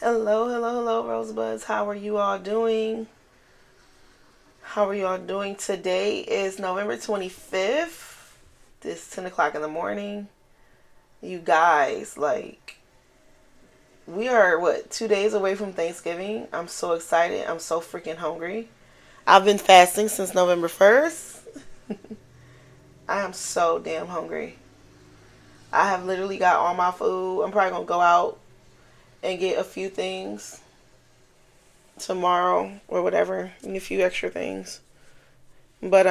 Hello, hello, hello, Rosebuds. How are you all doing? How are you all doing? Today is November 25th. It's 10 o'clock in the morning. You guys, we are, 2 days away from Thanksgiving. I'm so excited. I'm so freaking hungry. I've been fasting since November 1st. I am so damn hungry. I have literally got all my food. I'm probably going to go out and get a few things tomorrow or whatever, and a few extra things. But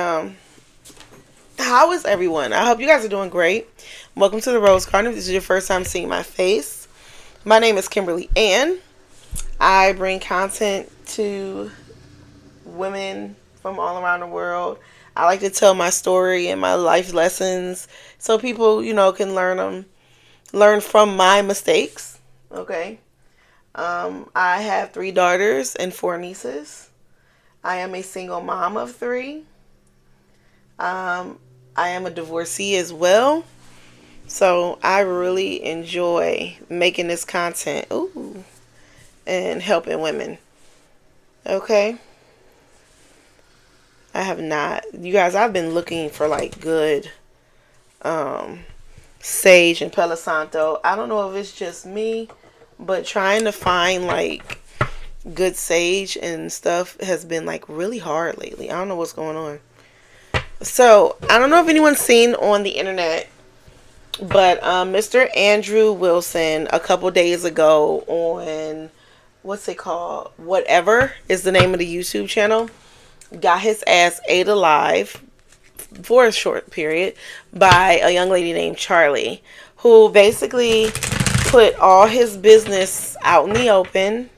how is everyone? I hope you guys are doing great. Welcome to the Rose Garden. If this is your first time seeing my face, my name is Kimberly Ann. I bring content to women from all around the world. I like to tell my story and my life lessons so people, can learn from my mistakes. Okay. I have 3 daughters and 4 nieces. I am a single mom of 3. I am a divorcee as well. So I really enjoy making this content. Ooh, and helping women. Okay. I have not. You guys, I've been looking for good sage and Palo Santo. I don't know if it's just me, but trying to find good sage and stuff has been really hard lately. I don't know what's going on. So I don't know if anyone's seen on the internet, but Mr. Andrew Wilson a couple days ago on what's it called? Whatever is the name of the YouTube channel. Got his ass ate alive for a short period by a young lady named Charlie, who basically put all his business out in the open.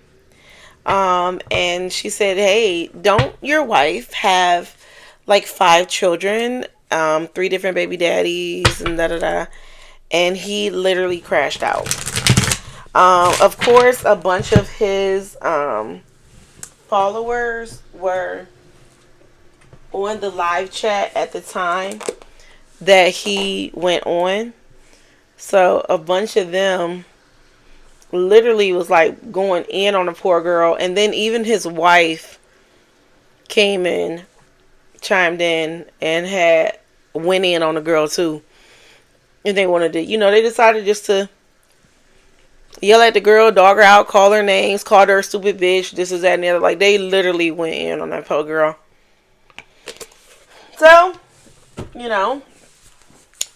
And she said, "Hey, don't your wife have 5 children, 3 different baby daddies, and da da da?" And he literally crashed out. Of course, a bunch of his followers were on the live chat at the time that he went on. So a bunch of them literally was going in on the poor girl. And then even his wife came in, chimed in, and went in on the girl too. And they wanted to, they decided just to yell at the girl, dog her out, call her names, called her a stupid bitch, this is that and the other. They literally went in on that poor girl. So,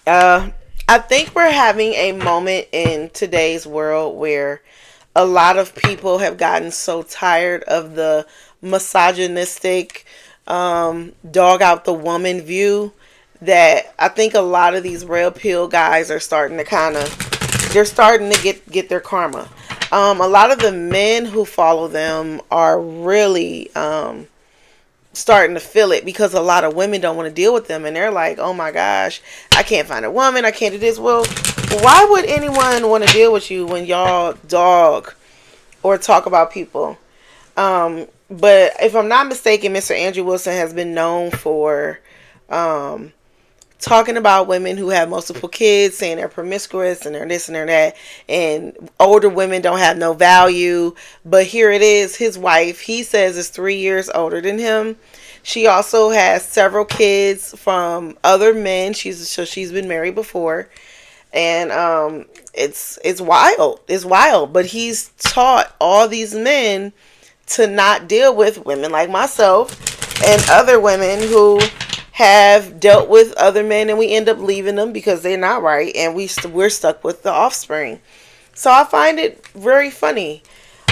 I think we're having a moment in today's world where a lot of people have gotten so tired of the misogynistic, dog out the woman view that I think a lot of these red pill guys are starting to they're starting to get their karma. A lot of the men who follow them are really, starting to feel it because a lot of women don't want to deal with them, and they're like, oh my gosh, I can't find a woman, I can't do this. Well, why would anyone want to deal with you when y'all dog or talk about people? But if I'm not mistaken, Mr. Andrew Wilson has been known for talking about women who have multiple kids, saying they're promiscuous and they're this and they're that, and older women don't have no value. But here it is, his wife, he says, is 3 years older than him. She also has several kids from other men. She's been married before, and it's wild. It's wild. But he's taught all these men to not deal with women like myself and other women who have dealt with other men, and we end up leaving them because they're not right, and we're stuck with the offspring. So I find it very funny.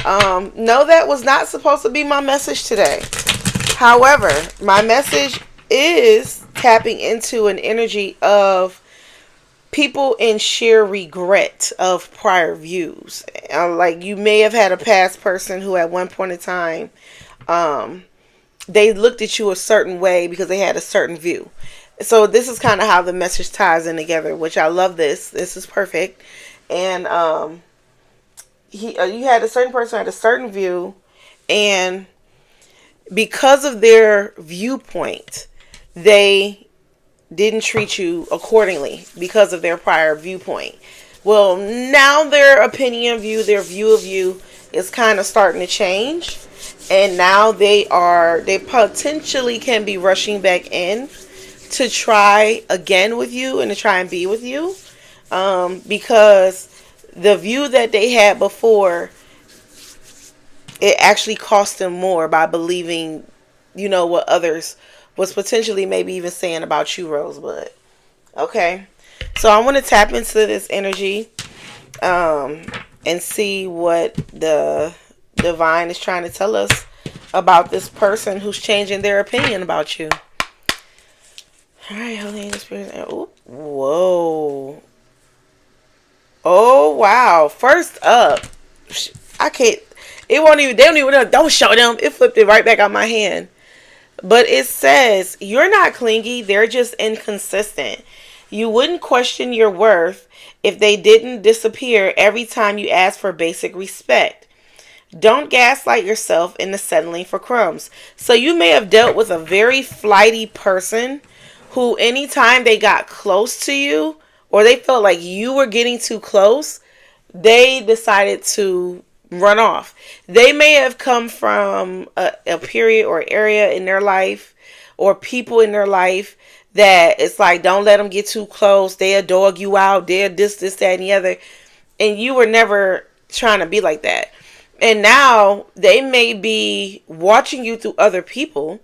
No, that was not supposed to be my message today. However, my message is tapping into an energy of people in sheer regret of prior views. You may have had a past person who at one point in time, they looked at you a certain way because they had a certain view. So this is kind of how the message ties in together, which I love this. This is perfect. And you had a certain person had a certain view, and because of their viewpoint, they didn't treat you accordingly because of their prior viewpoint. Well, now their opinion of you, their view of you is kind of starting to change, and now they potentially can be rushing back in to try again with you and to try and be with you, because the view that they had before, it actually cost them more by believing, what others was potentially maybe even saying about you, Rosebud. Okay, so I want to tap into this energy, and see what the divine is trying to tell us about this person who's changing their opinion about you. All right, Holy Angel Spirit. Oh, whoa. Oh, wow. First up, I can't. It won't even. They don't even know. Don't show them. It flipped it right back out my hand. But it says you're not clingy. They're just inconsistent. You wouldn't question your worth if they didn't disappear every time you ask for basic respect. Don't gaslight yourself into settling for crumbs. So you may have dealt with a very flighty person who, anytime they got close to you or they felt like you were getting too close, they decided to run off. They may have come from a period or area in their life or people in their life that it's like, don't let them get too close. They'll dog you out. They'll this, that, and the other. And you were never trying to be like that. And now they may be watching you through other people,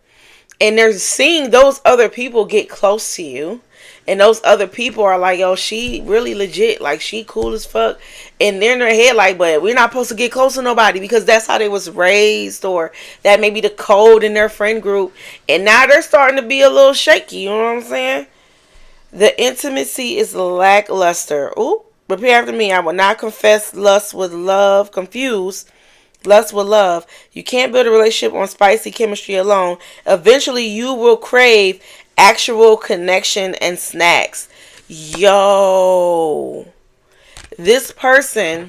and they're seeing those other people get close to you. And those other people are like, yo, she really legit. Like, she cool as fuck. And they're in their head like, but we're not supposed to get close to nobody because that's how they was raised, or that may be the code in their friend group. And now they're starting to be a little shaky. You know what I'm saying? The intimacy is lackluster. Ooh, repeat after me. I will not confess lust with love. Confuse lust with love. You can't build a relationship on spicy chemistry alone. Eventually, you will crave actual connection and snacks. Yo, this person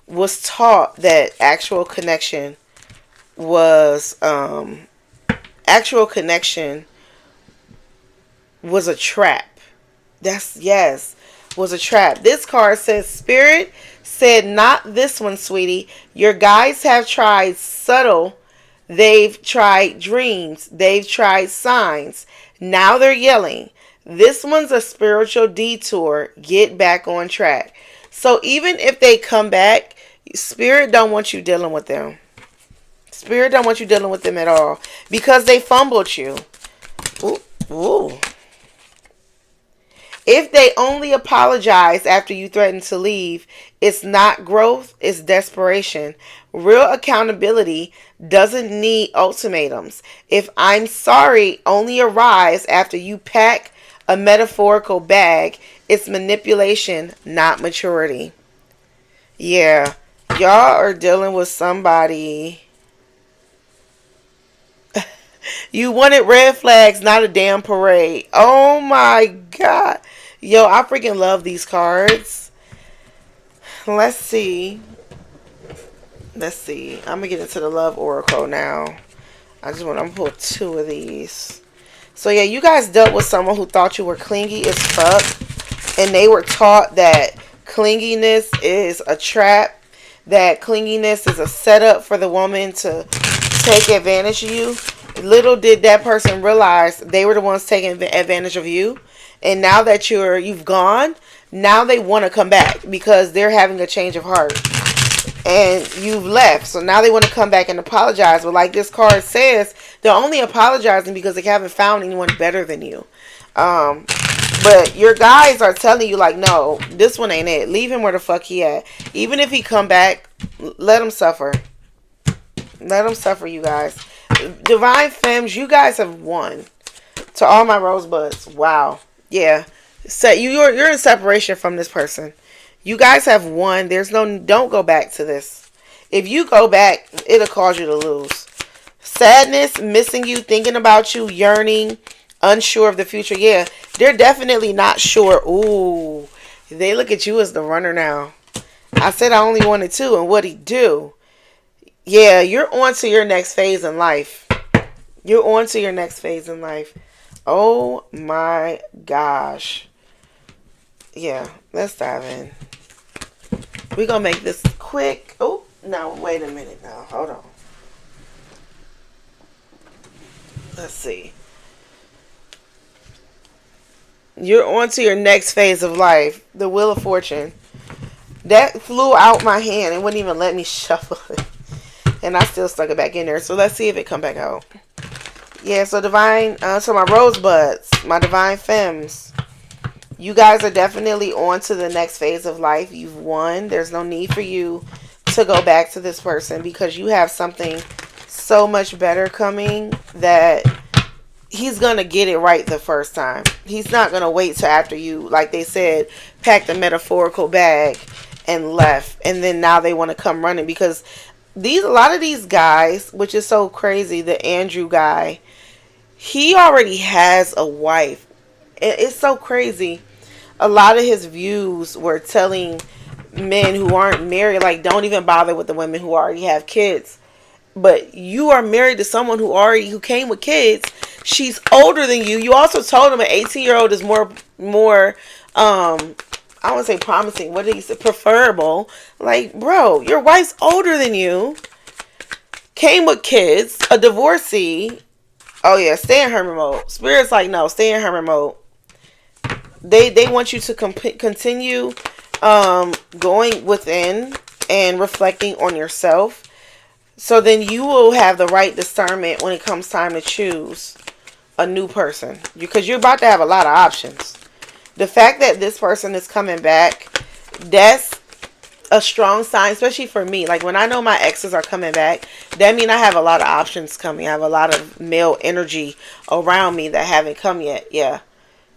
was taught that was actual connection was a trap. Yes, was a trap. This card says Spirit said, not this one, sweetie. Your guys have tried subtle. They've tried dreams. They've tried signs. Now they're yelling. This one's a spiritual detour. Get back on track. So even if they come back, Spirit don't want you dealing with them. Spirit don't want you dealing with them at all because they fumbled you. Ooh, ooh. If they only apologize after you threaten to leave, it's not growth, it's desperation. Real accountability doesn't need ultimatums. If I'm sorry only arrives after you pack a metaphorical bag, it's manipulation, not maturity. Yeah, y'all are dealing with somebody. You wanted red flags, not a damn parade. Oh my God. Yo, I freaking love these cards. Let's see. I'm going to get into the love oracle now. I'm going to pull two of these. So yeah, you guys dealt with someone who thought you were clingy as fuck. And they were taught that clinginess is a trap. That clinginess is a setup for the woman to take advantage of you. Little did that person realize they were the ones taking advantage of you. And now that you've gone, now they want to come back because they're having a change of heart. And you've left. So now they want to come back and apologize. But like this card says, they're only apologizing because they haven't found anyone better than you. But your guys are telling you like, no, this one ain't it. Leave him where the fuck he at. Even if he come back, let him suffer. Let him suffer, you guys. Divine Femmes, you guys have won. To all my rosebuds. Wow. Yeah. So you're in separation from this person. You guys have won. Don't go back to this. If you go back, it'll cause you to lose. Sadness, missing you, thinking about you, yearning, unsure of the future. Yeah, they're definitely not sure. Ooh, they look at you as the runner now. I said I only wanted two, and what'd he do? Yeah, you're on to your next phase in life. You're on to your next phase in life. Oh my gosh. Yeah, let's dive in. We're going to make this quick. Oh, no, wait a minute now. Hold on. Let's see. You're on to your next phase of life. The Wheel of Fortune. That flew out my hand and wouldn't even let me shuffle it. And I still stuck it back in there. So let's see if it come back out. Yeah, so divine, so my rosebuds, my divine femmes. You guys are definitely on to the next phase of life. You've won. There's no need for you to go back to this person because you have something so much better coming that he's going to get it right the first time. He's not going to wait till after you, like they said, packed a metaphorical bag and left. And then now they want to come running because a lot of these guys, which is so crazy, the Andrew guy, he already has a wife. It's so crazy. A lot of his views were telling men who aren't married, like, don't even bother with the women who already have kids. But you are married to someone who came with kids. She's older than you. You also told him an 18-year-old is more I don't say promising. What did he say? Preferable. Like, bro, your wife's older than you. Came with kids. A divorcee. Oh yeah, stay in hermit mode. Spirit's like, no, stay in hermit mode. They want you to continue going within and reflecting on yourself. So then you will have the right discernment when it comes time to choose a new person. Because you're about to have a lot of options. The fact that this person is coming back, that's a strong sign, especially for me. Like when I know my exes are coming back, that means I have a lot of options coming. I have a lot of male energy around me that haven't come yet. Yeah.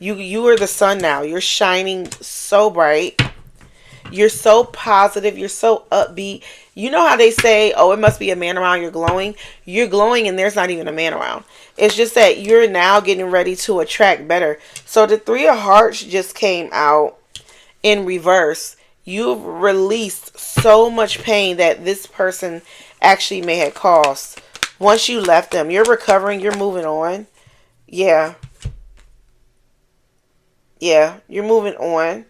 You are the sun now. You're shining so bright. You're so positive. You're so upbeat. You know how they say, oh, it must be a man around, you're glowing. You're glowing and there's not even a man around. It's just that you're now getting ready to attract better. So the Three of Hearts just came out in reverse. You've released so much pain that this person actually may have caused. Once you left them, you're recovering. You're moving on. Yeah. Yeah, you're moving on.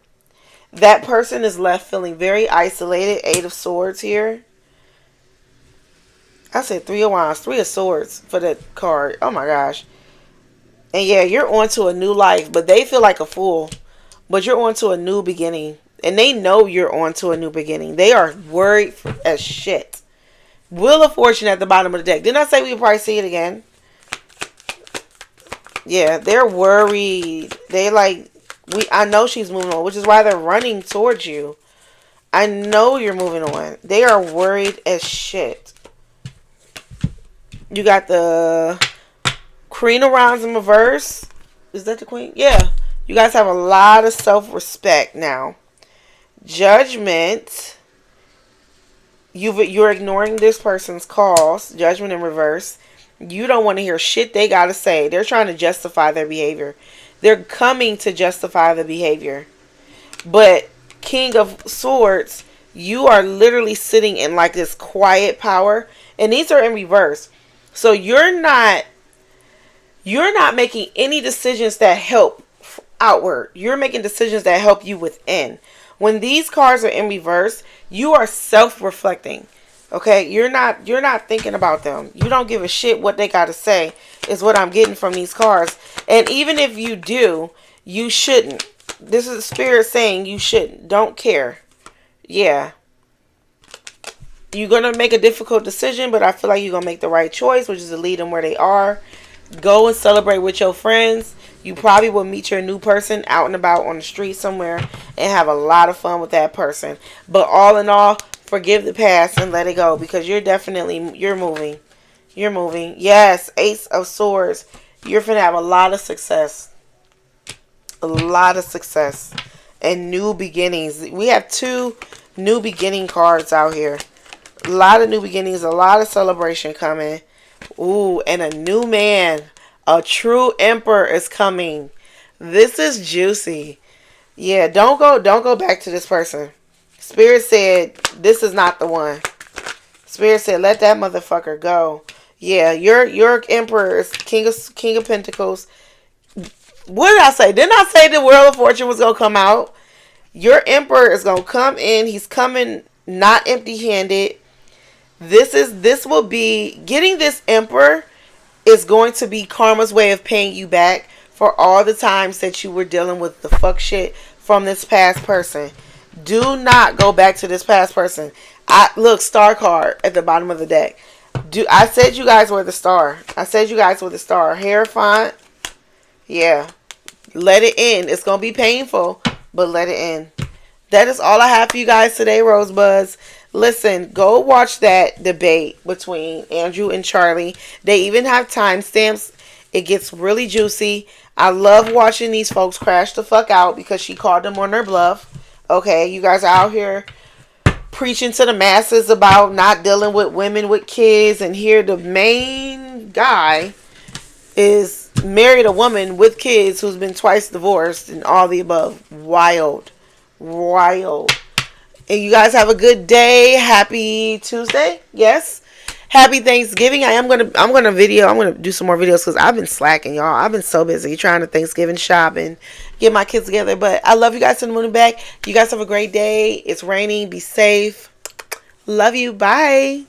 That person is left feeling very isolated. Eight of Swords here. I said Three of Wands. Three of Swords for the card. Oh my gosh. And yeah, you're on to a new life. But they feel like a fool. But you're on to a new beginning. And they know you're on to a new beginning. They are worried as shit. Wheel of Fortune at the bottom of the deck. Didn't I say we would probably see it again? Yeah, they're worried. They like... I know she's moving on, which is why they're running towards you. I know you're moving on. They are worried as shit. You got the Queen of Wands in reverse. Is that the Queen? Yeah. You guys have a lot of self-respect now. Judgment. You're ignoring this person's calls. Judgment in reverse. You don't want to hear shit they got to say. They're trying to justify their behavior. They're coming to justify the behavior. But King of Swords, you are literally sitting in like this quiet power. And these are in reverse. So you're not making any decisions that help outward. You're making decisions that help you within. When these cards are in reverse, you are self-reflecting. Okay, you're not thinking about them. You don't give a shit what they got to say is what I'm getting from these cards. And even if you do, you shouldn't. This is the spirit saying you shouldn't. Don't care. Yeah. You're going to make a difficult decision, but I feel like you're going to make the right choice, which is to lead them where they are. Go and celebrate with your friends. You probably will meet your new person out and about on the street somewhere and have a lot of fun with that person. But all in all, forgive the past and let it go because you're moving. You're moving. Yes, Ace of Swords. You're going to have a lot of success. A lot of success. And new beginnings. We have 2 new beginning cards out here. A lot of new beginnings. A lot of celebration coming. Ooh, and a new man. A true emperor is coming. This is juicy. Yeah, don't go back to this person. Spirit said, this is not the one. Spirit said, let that motherfucker go. Yeah, your emperor is King of Pentacles. What did I say? Didn't I say the Wheel of Fortune was going to come out? Your emperor is gonna come in. He's coming not empty-handed. This will be getting this emperor is going to be karma's way of paying you back for all the times that you were dealing with the fuck shit from this past person. Do not go back to this past person. I look, star card at the bottom of the deck. I said you guys were the star. I said you guys were the star. Hair font. Yeah. Let it in. It's gonna be painful, but let it in. That is all I have for you guys today, Rosebuds. Listen, go watch that debate between Andrew and Charlie. They even have timestamps. It gets really juicy. I love watching these folks crash the fuck out because she called them on their bluff. Okay, you guys are out here preaching to the masses about not dealing with women with kids, and here the main guy is married a woman with kids who's been twice divorced and all the above. Wild. Wild. And you guys have a good day. Happy Tuesday. Yes. Happy Thanksgiving. I'm gonna do some more videos because I've been slacking, y'all. I've been so busy trying to Thanksgiving shop and get my kids together. But I love you guys to the moon and back. You guys have a great day. It's raining. Be safe. Love you. Bye.